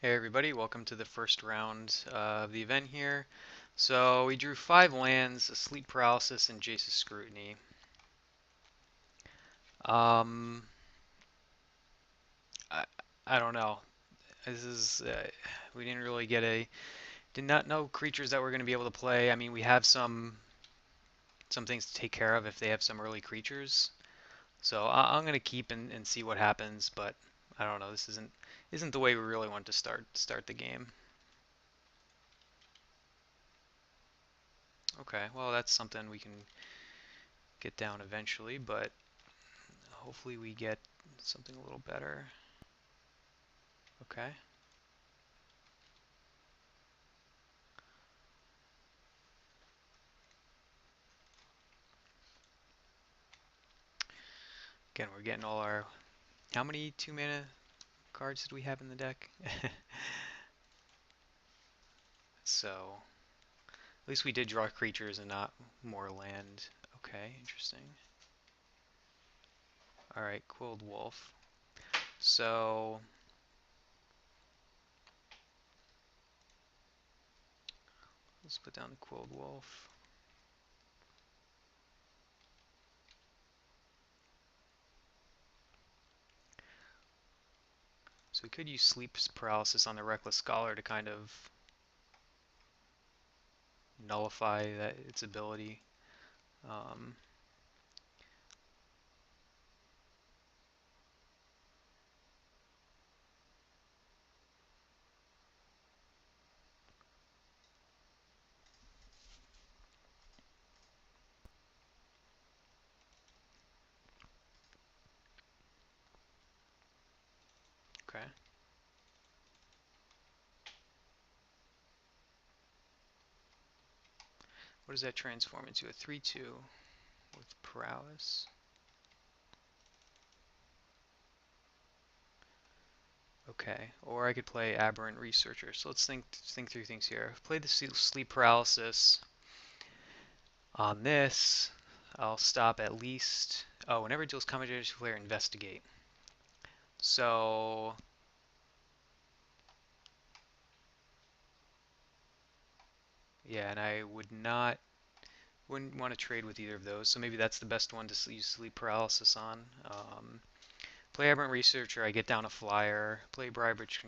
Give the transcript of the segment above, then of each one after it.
Hey everybody, welcome to the first round of the event here. So we drew 5 lands, a Sleep Paralysis, and Jace's Scrutiny. Um, I, I don't know. This is we didn't really did not know creatures that we're going to be able to play. I mean, we have some things to take care of if they have some early creatures. So I'm going to keep and see what happens, but I don't know. This isn't the way we really want to start the game. Okay, well that's something we can get down eventually, but hopefully we get something a little better. Okay. Again, we're getting all our... How many 2-mana cards did we have in the deck? So, at least we did draw creatures and not more land. Okay, interesting. Alright, Quilled Wolf. So, let's put down the Quilled Wolf. So we could use Sleep Paralysis on the Reckless Scholar to kind of nullify its ability. Um, okay. What does that transform into? A 3/2 with Paralysis. Okay, or I could play Aberrant Researcher. So let's think through things here. Play the Sleep Paralysis on this. I'll stop at least. Oh, whenever it deals commentary to player, investigate. So yeah, and I wouldn't want to trade with either of those. So maybe that's the best one to use Sleep Paralysis on. Play Aberrant Researcher. I get down a flyer. Play Brybridge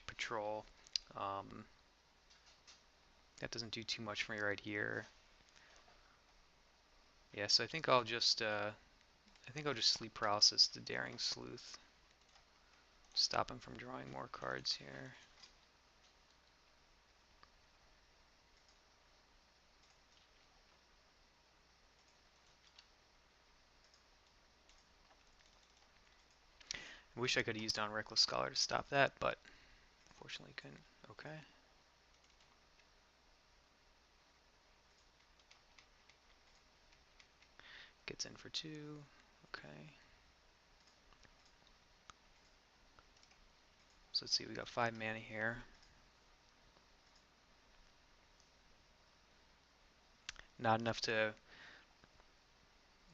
Patrol. Um, that doesn't do too much for me right here. Yeah, so I think I'll just Sleep Paralysis the Daring Sleuth. Stop him from drawing more cards here. I wish I could have used on Reckless Scholar to stop that, but unfortunately couldn't. Okay. Gets in for 2. Okay. So let's see, we got 5 mana here. Not enough to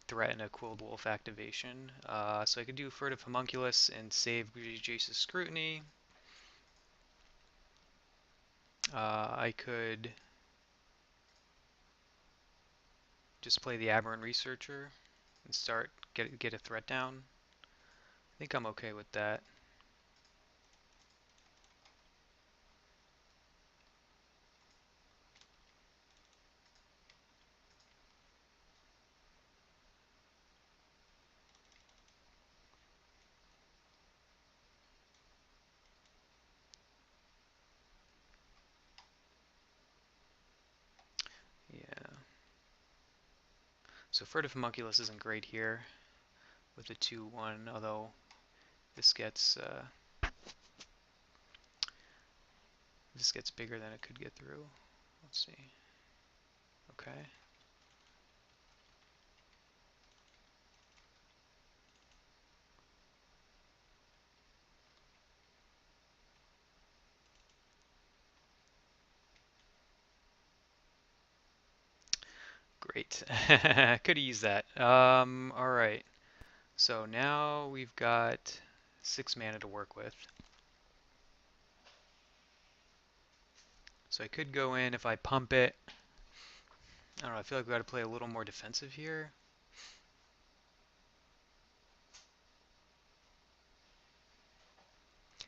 threaten a Quilled Wolf activation. So I could do Furtive Homunculus and save Jace's Scrutiny. I could just play the Aberrant Researcher and get a threat down. I think I'm okay with that. Yeah. So Furtive Homunculus isn't great here with the 2/1, although this gets bigger than it could get through. Let's see. Okay. Great. Could have used that. All right. So now we've got 6 mana to work with. So I could go in if I pump it. I don't know, I feel like we got to play a little more defensive here.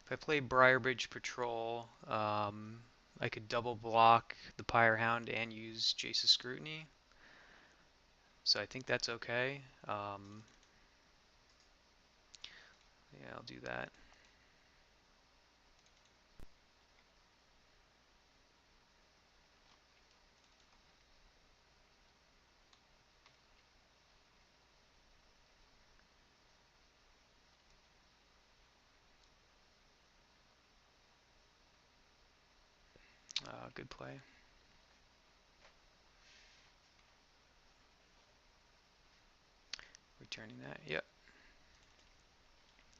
If I play Briarbridge Patrol, I could double block the Pyrehound and use Jace's Scrutiny. So I think that's okay. Yeah, I'll do that. Good play. Returning that. Yep.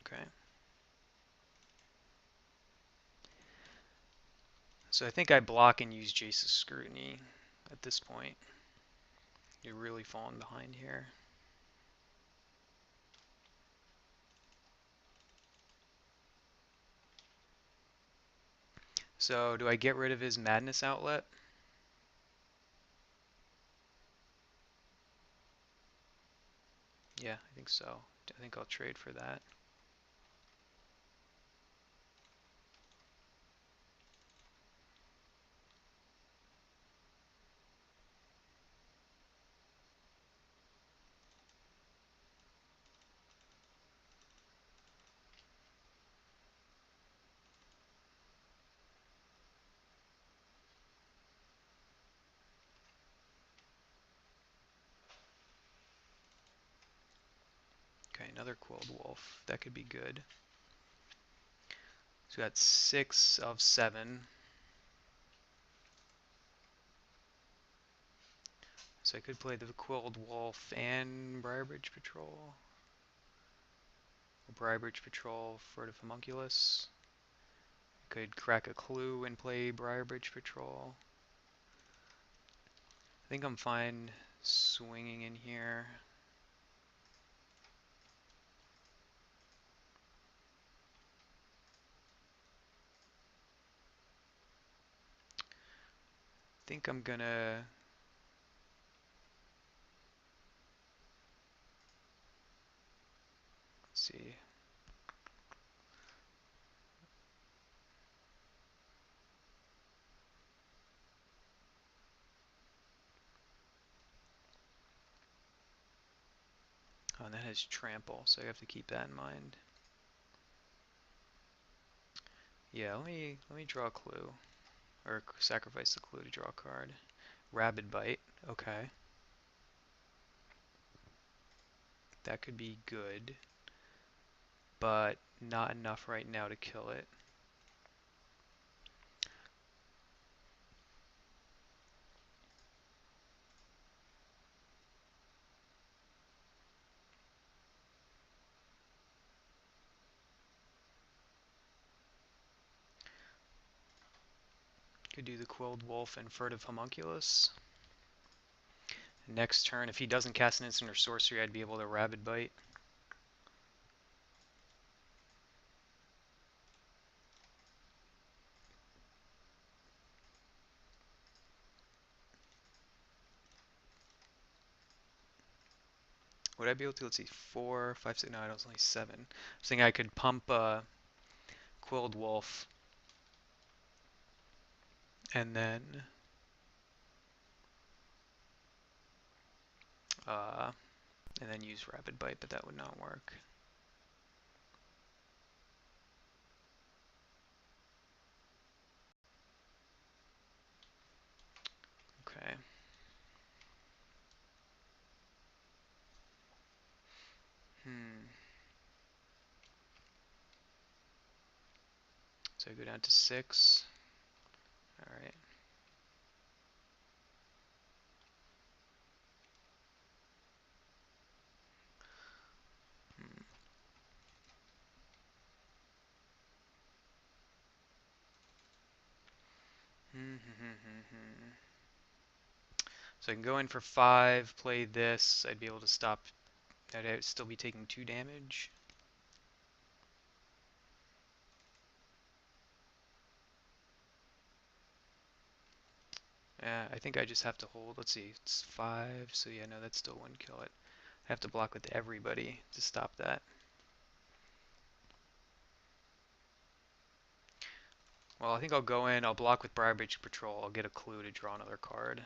Okay. So I think I block and use Jace's Scrutiny at this point. You're really falling behind here. So do I get rid of his Madness Outlet? Yeah, I think so. I think I'll trade for that. Okay, another Quilled Wolf. That could be good. So we got 6 of 7. So I could play the Quilled Wolf and Briarbridge Patrol. Or Briarbridge Patrol, Furtive Homunculus. I could crack a clue and play Briarbridge Patrol. I think I'm fine swinging in here. I think I'm gonna... Let's see. Oh, and that has Trample, so I have to keep that in mind. Yeah, let me draw a clue. Or sacrifice the clue to draw a card. Rabid Bite. Okay. That could be good, but not enough right now to kill it. Could do the Quilled Wolf and Furtive Homunculus. Next turn, if he doesn't cast an instant or sorcery, I'd be able to Rabid Bite. Would I be able to? Let's see, 4, 5, 6. No, it was only 7. I was thinking I could pump Quilled Wolf and then uh, use Rabid Bite, but that would not work. Okay. So I go down to 6. All right. So I can go in for 5, play this. I'd be able to stop. I'd still be taking 2 damage. I think I just have to hold. Let's see, it's 5, so yeah, no, that still wouldn't kill it. I have to block with everybody to stop that. Well, I think I'll go in, I'll block with Briarbridge Patrol, I'll get a clue to draw another card.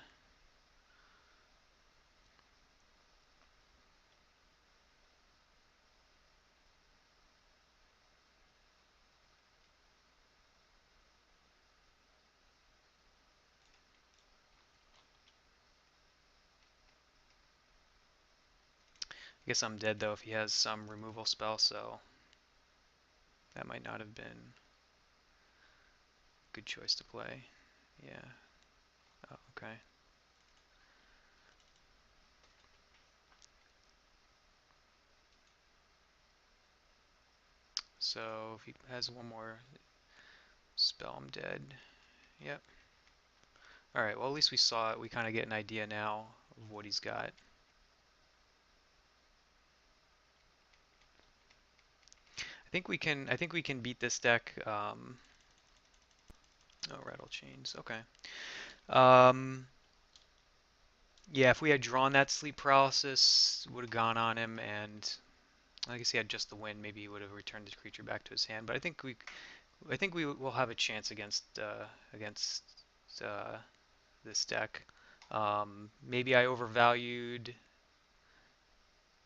I guess I'm dead though if he has some removal spell, so that might not have been a good choice to play. Yeah. Oh, okay. So if he has one more spell, I'm dead. Yep. Alright, well at least we saw it. We kind of get an idea now of what he's got. I think we can beat this deck. Oh, Rattle Chains. Okay. Um, yeah, if we had drawn that sleep paralysis, would have gone on him, and I guess he had just the win. Maybe he would have returned the creature back to his hand. But I think we will have a chance against uh, this deck. Maybe I overvalued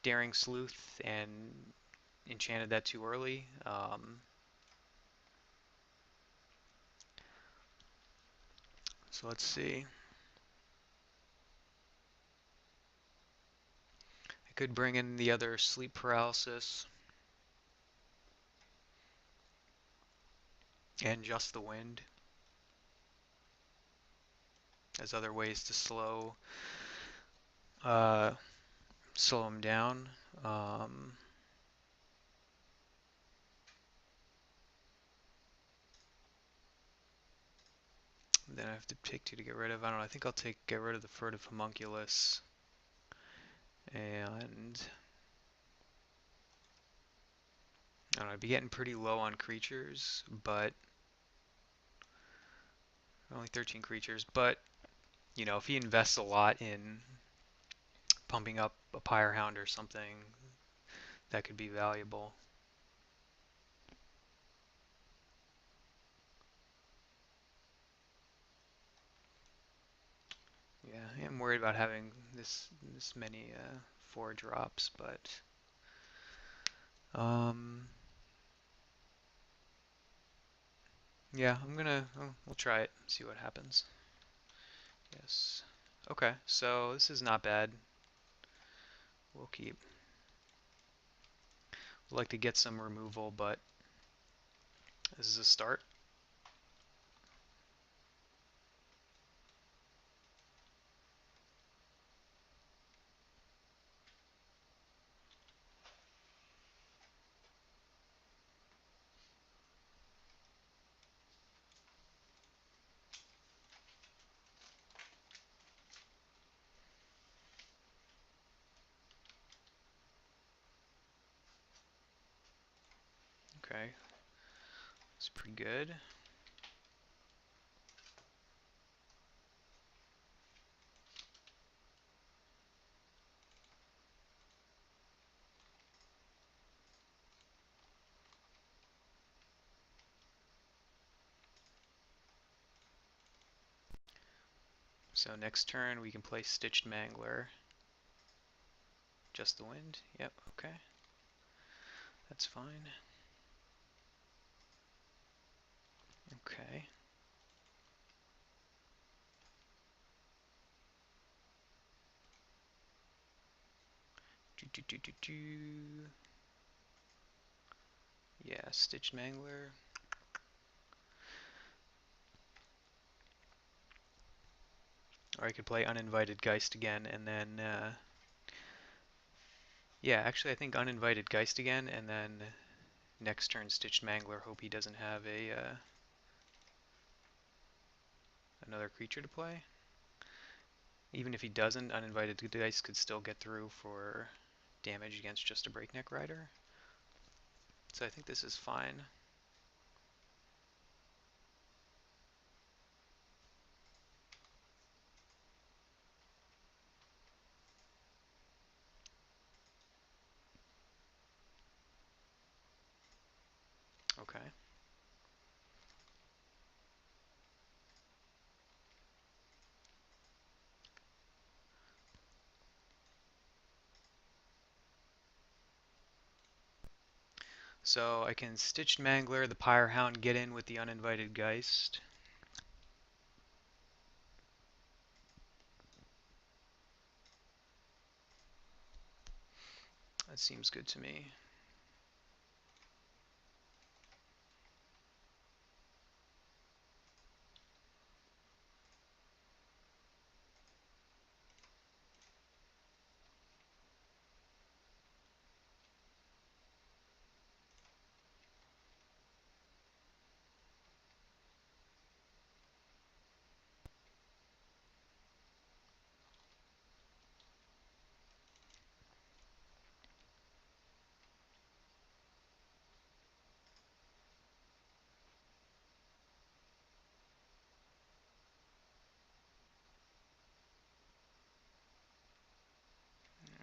Daring Sleuth and enchanted that too early. So let's see. I could bring in the other sleep paralysis and just the wind as other ways to uh, slow him down. Um, then I have to take 2 to get rid of. I don't know. I think I'll get rid of the Furtive Homunculus, and I don't know. I'd be getting pretty low on creatures, but only 13 creatures. But you know, if he invests a lot in pumping up a Pyrehound or something, that could be valuable. Yeah, I am worried about having this many 4 drops, but um, yeah, we'll try it, see what happens. Yes. Okay, so this is not bad. We'll keep. We'd like to get some removal, but this is a start. Okay, it's pretty good. So next turn we can play Stitched Mangler. Just the wind? Yep, okay. That's fine. Okay. Do, do, do, do, do. Yeah, Stitched Mangler. Or I could play Uninvited Geist again, and then, yeah, actually I think Uninvited Geist again, and then next turn Stitched Mangler, hope he doesn't have another creature to play. Even if he doesn't, Uninvited Geist could still get through for damage against just a Breakneck Rider. So I think this is fine. So I can Stitched Mangler, the Pyre Hound, get in with the Uninvited Geist. That seems good to me.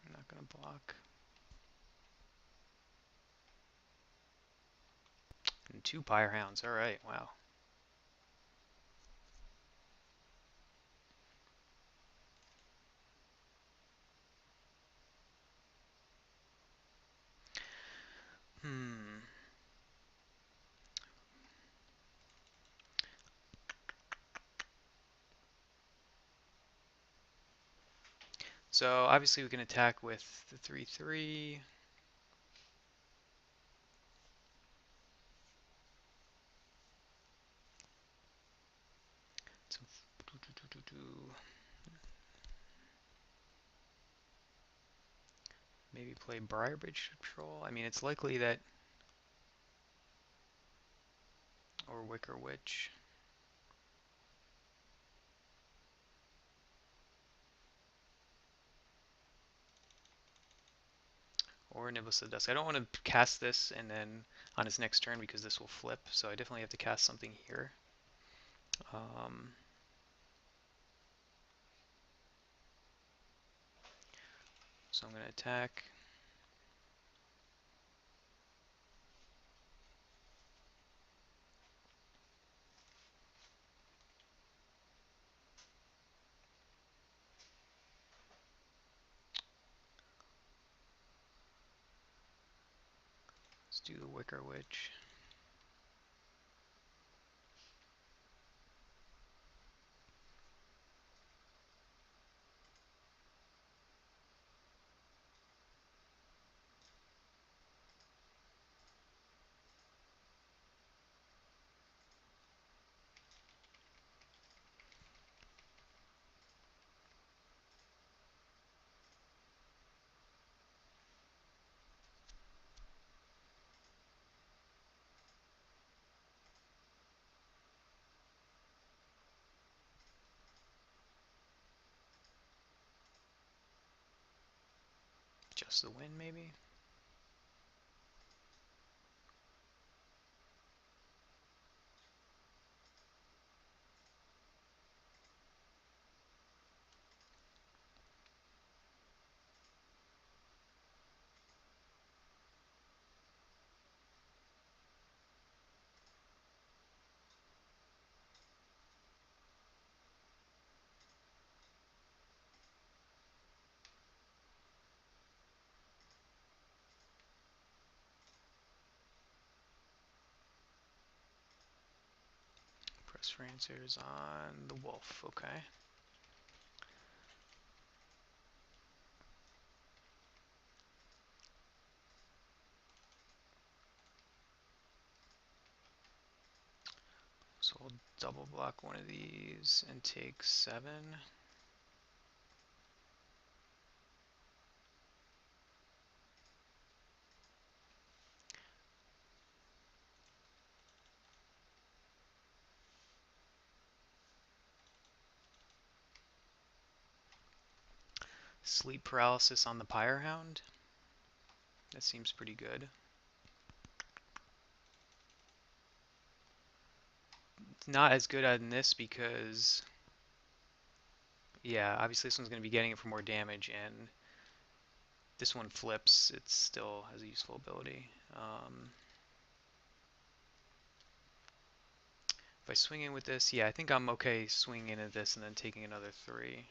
I'm not going to block. And 2 Pyre Hounds. Alright, wow. Hmm. So obviously we can attack with the 3/3. So, maybe play Briarbridge Patrol. I mean, it's likely that, or Wicker Witch, or Niblis of the Dusk. I don't want to cast this and then on his next turn because this will flip. So I definitely have to cast something here. Um, so I'm going to attack. Let's do the Wicker Witch. Just the win, maybe? Press for answers on the Wolf. Okay. So we'll double block one of these and take 7. Sleep paralysis on the Pyre Hound. That seems pretty good. It's not as good on this because, yeah, obviously this one's going to be getting it for more damage, and this one flips. It still has a useful ability. If I swing in with this, yeah, I think I'm okay swinging into this and then taking another 3.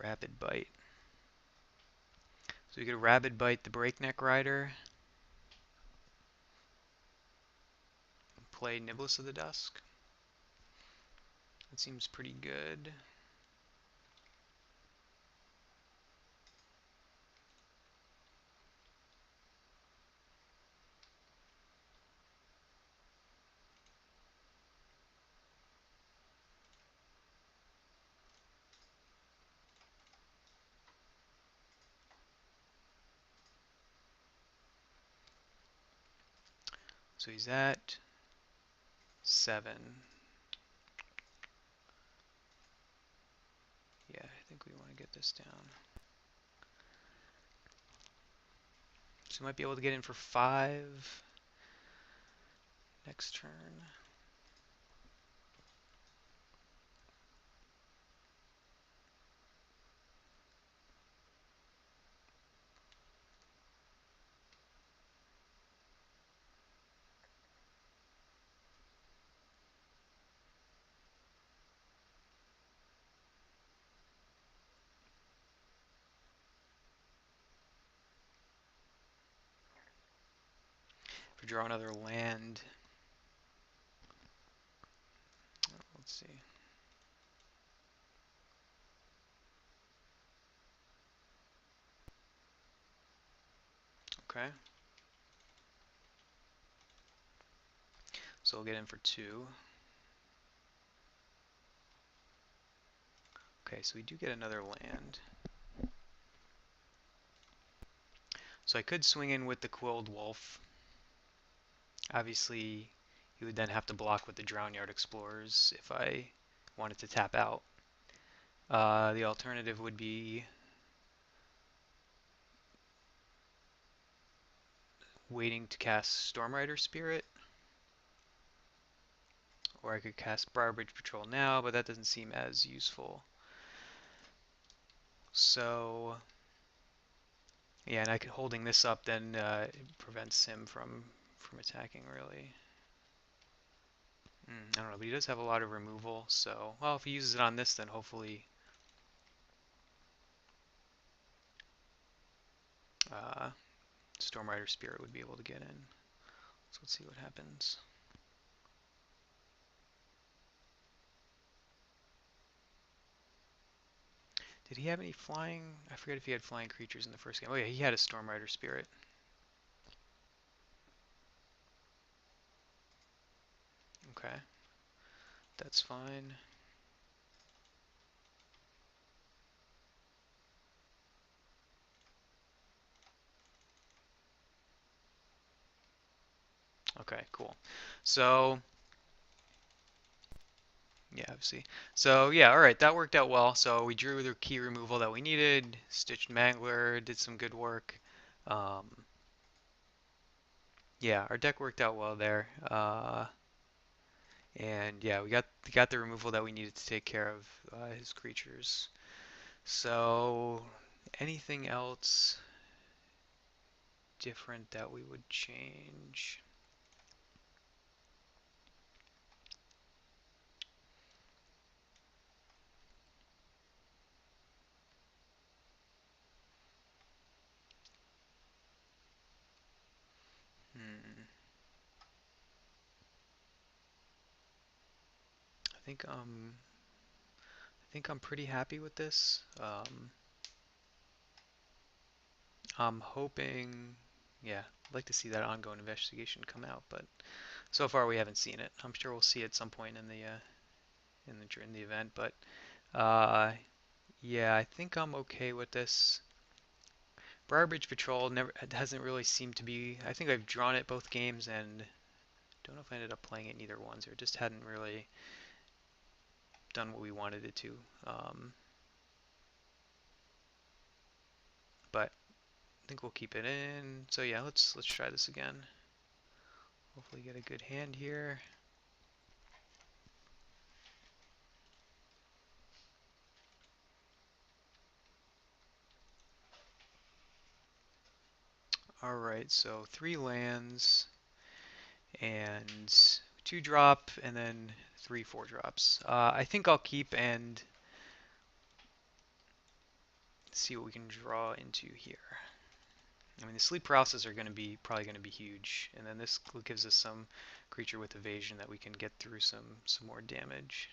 Rapid Bite. So we could Rapid Bite the Breakneck Rider, play Niblis of the Dusk. That seems pretty good. So he's at 7. Yeah, I think we want to get this down. So we might be able to get in for 5 next turn. If we draw another land, let's see. Okay. So we'll get in for 2. Okay, so we do get another land. So I could swing in with the Quilled Wolf. Obviously, he would then have to block with the Drownyard Explorers if I wanted to tap out. The alternative would be waiting to cast Stormrider Spirit, or I could cast Brarbridge Patrol now, but that doesn't seem as useful. So, yeah, and holding this up then it prevents him from attacking, really. I don't know, but he does have a lot of removal, so, well, if he uses it on this, then hopefully uh, Stormrider Spirit would be able to get in. So let's see what happens. Did he have any flying? I forget if he had flying creatures in the first game. Oh yeah, he had a Stormrider Spirit. Okay, that's fine. Okay, cool. So, yeah, obviously. So, yeah, all right, that worked out well. So we drew the key removal that we needed. Stitched Mangler did some good work. Um, yeah, our deck worked out well there. And yeah, we got the removal that we needed to take care of his creatures. So, anything else different that we would change? Hmm. I think I'm pretty happy with this. I'm hoping, yeah, I'd like to see that ongoing investigation come out, but so far we haven't seen it. I'm sure we'll see it at some point in the event, but uh, yeah, I think I'm okay with this. Brarbridge Patrol never hasn't really seemed to be. I think I've drawn it both games, and don't know if I ended up playing it in either ones, or it just hadn't really done what we wanted it to. But I think we'll keep it in. So yeah, let's try this again. Hopefully get a good hand here. All right, so 3 lands and 2 drop, and then 3 4 drops. I think I'll keep, and see what we can draw into here. I mean, the sleep paralysis are going to be probably going to be huge, and then this gives us some creature with evasion that we can get through some more damage.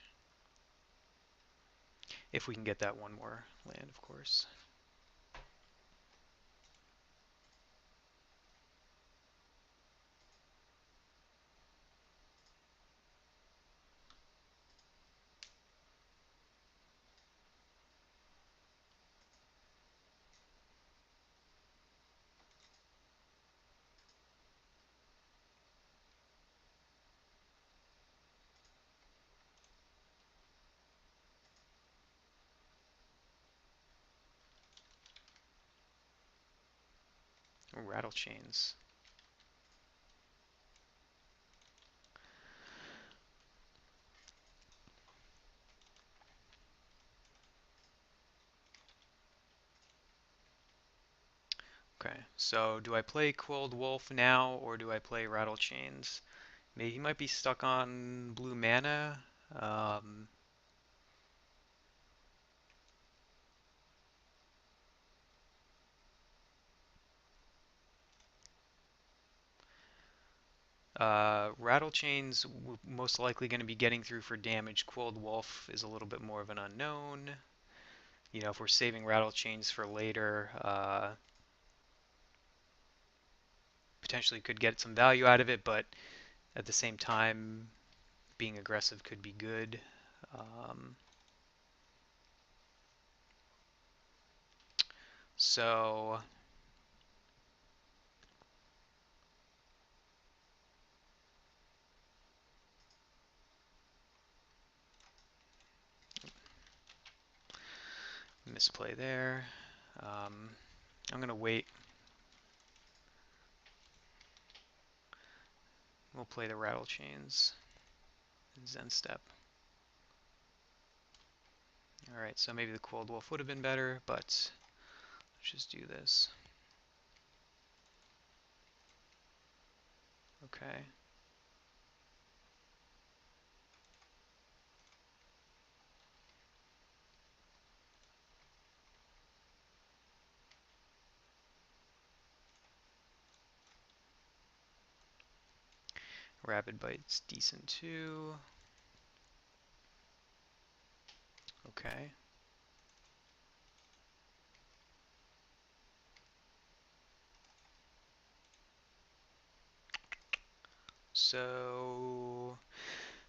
If we can get that one more land, of course. Oh, rattle chains. Okay, so do I play Cold Wolf now, or do I play Rattle Chains? Maybe he might be stuck on blue mana. Um, Rattle Chains most likely going to be getting through for damage. Cold Wolf is a little bit more of an unknown. You know, if we're saving Rattle Chains for later, potentially could get some value out of it, but at the same time, being aggressive could be good. Um, so misplay there. I'm gonna wait. We'll play the Rattle Chains and Zen Step. Alright, so maybe the Cold Wolf would have been better, but let's just do this. Okay. Rapid Bite's decent too. Okay. So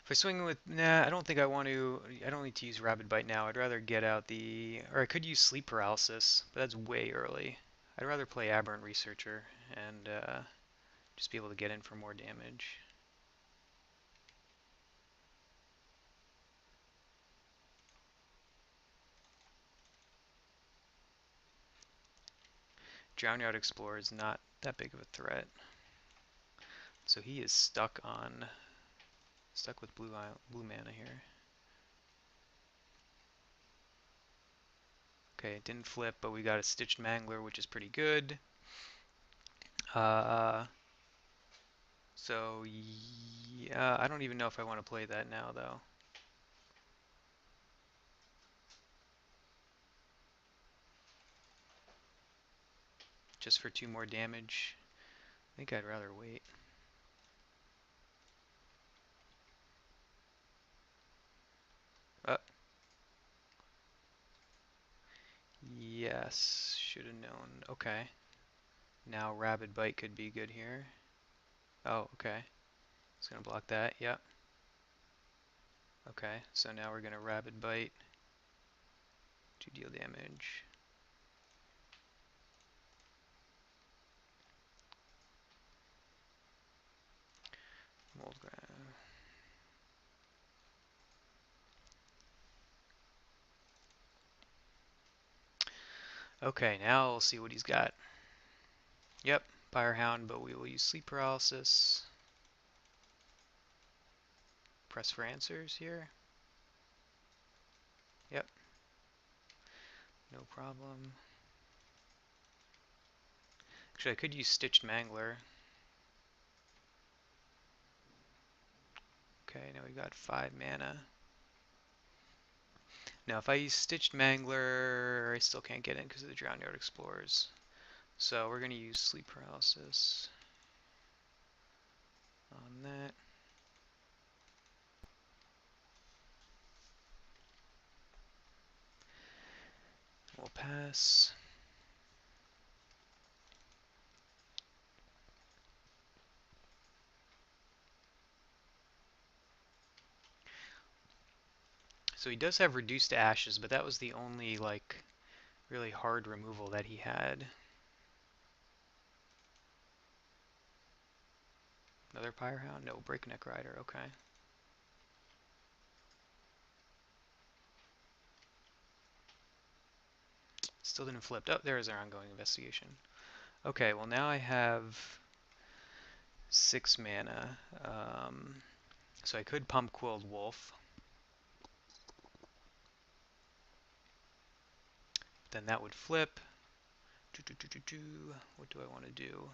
if I swing with, nah, I don't think I want to. I don't need to use Rapid Bite now. I'd rather get out the, or I could use Sleep Paralysis, but that's way early. I'd rather play Aberrant Researcher and just be able to get in for more damage. Drowned Explorer is not that big of a threat. So he is stuck with blue mana here. Okay, it didn't flip, but we got a Stitched Mangler, which is pretty good. Uh, so yeah, I don't even know if I want to play that now, though. Just for 2 more damage. I think I'd rather wait. Uh, yes, should have known. Okay. Now Rabid Bite could be good here. Oh, okay. It's gonna block that. Yep. Okay, so now we're gonna Rabid Bite to deal damage. Mold Grab. Okay, now we'll see what he's got. Yep, Firehound, but we will use Sleep Paralysis. Press for answers here. Yep, no problem. Actually, I could use Stitched Mangler. Okay, now we got 5 mana. Now, if I use Stitched Mangler, I still can't get in because of the Drowned Yard Explorers. So we're going to use Sleep Paralysis on that. We'll pass. So he does have Reduced to Ashes, but that was the only, like, really hard removal that he had. Another Pyrehound? No, Breakneck Rider, okay. Still didn't flip. Oh, there is our ongoing investigation. Okay, well now I have 6 mana. So I could Pump Quilled Wolf. Then that would flip. What do I want to do?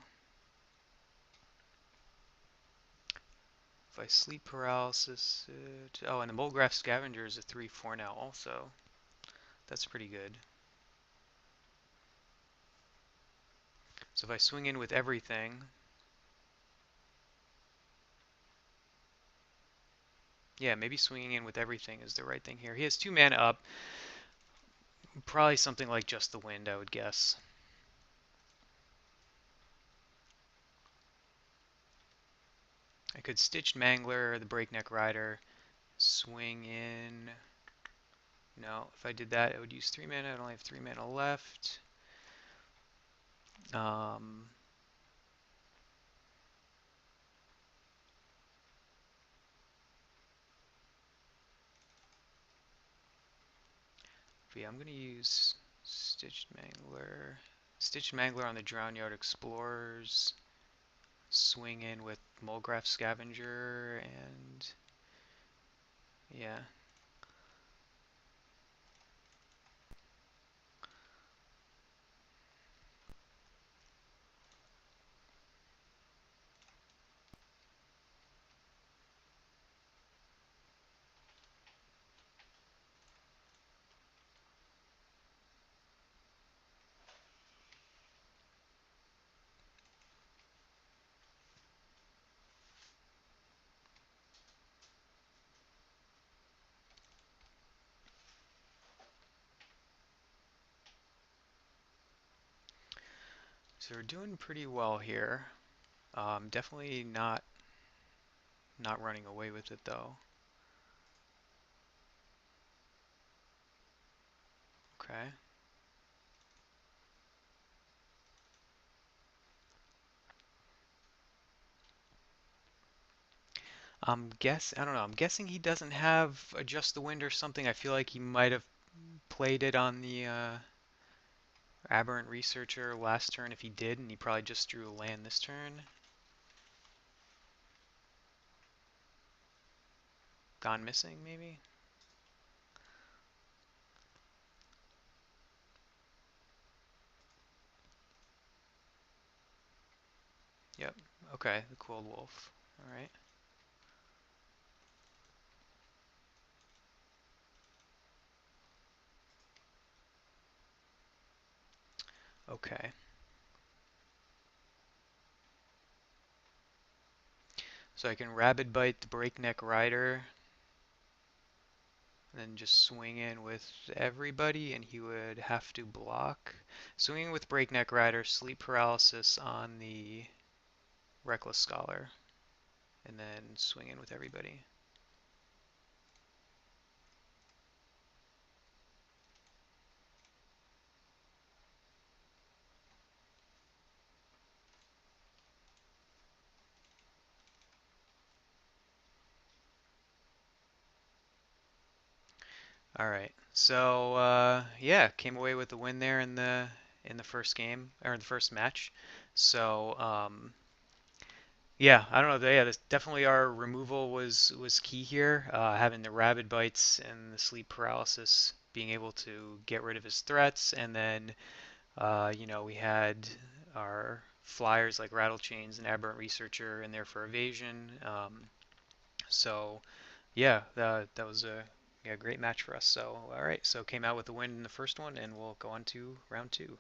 If I Sleep Paralysis it... Oh, and the Molgraph Scavenger is a 3/4 now also. That's pretty good. So if I swing in with everything... Yeah, maybe swinging in with everything is the right thing here. He has 2 mana up. Probably something like Just the Wind, I would guess. I could Stitched Mangler, the Breakneck Rider, swing in... No, if I did that, I would use 3 mana. I'd only have 3 mana left. Um, but yeah, I'm going to use Stitched Mangler. Stitched Mangler on the Drowned Yard Explorers. Swing in with Mulgraf Scavenger and... Yeah. So we're doing pretty well here. Definitely not running away with it though. Okay. I don't know. I'm guessing he doesn't have Adjust the Wind or something. I feel like he might have played it on the Aberrant Researcher last turn if he did, and he probably just drew a land this turn. Gone Missing, maybe? Yep. Okay, the Cold Wolf. Alright. Okay. So I can Rabid Bite the Breakneck Rider, and then just swing in with everybody, and he would have to block. Swinging with Breakneck Rider, Sleep Paralysis on the Reckless Scholar, and then swing in with everybody. All right. So yeah, came away with the win there in the first game or in the first match. So yeah, I don't know. Yeah, this, definitely our removal was key here. Having the Rabid Bites and the Sleep Paralysis, being able to get rid of his threats, and then we had our flyers like Rattle Chains and Aberrant Researcher in there for evasion. So yeah, that was a Yeah, great match for us. So, all right. So came out with the win in the first one, and we'll go on to round two.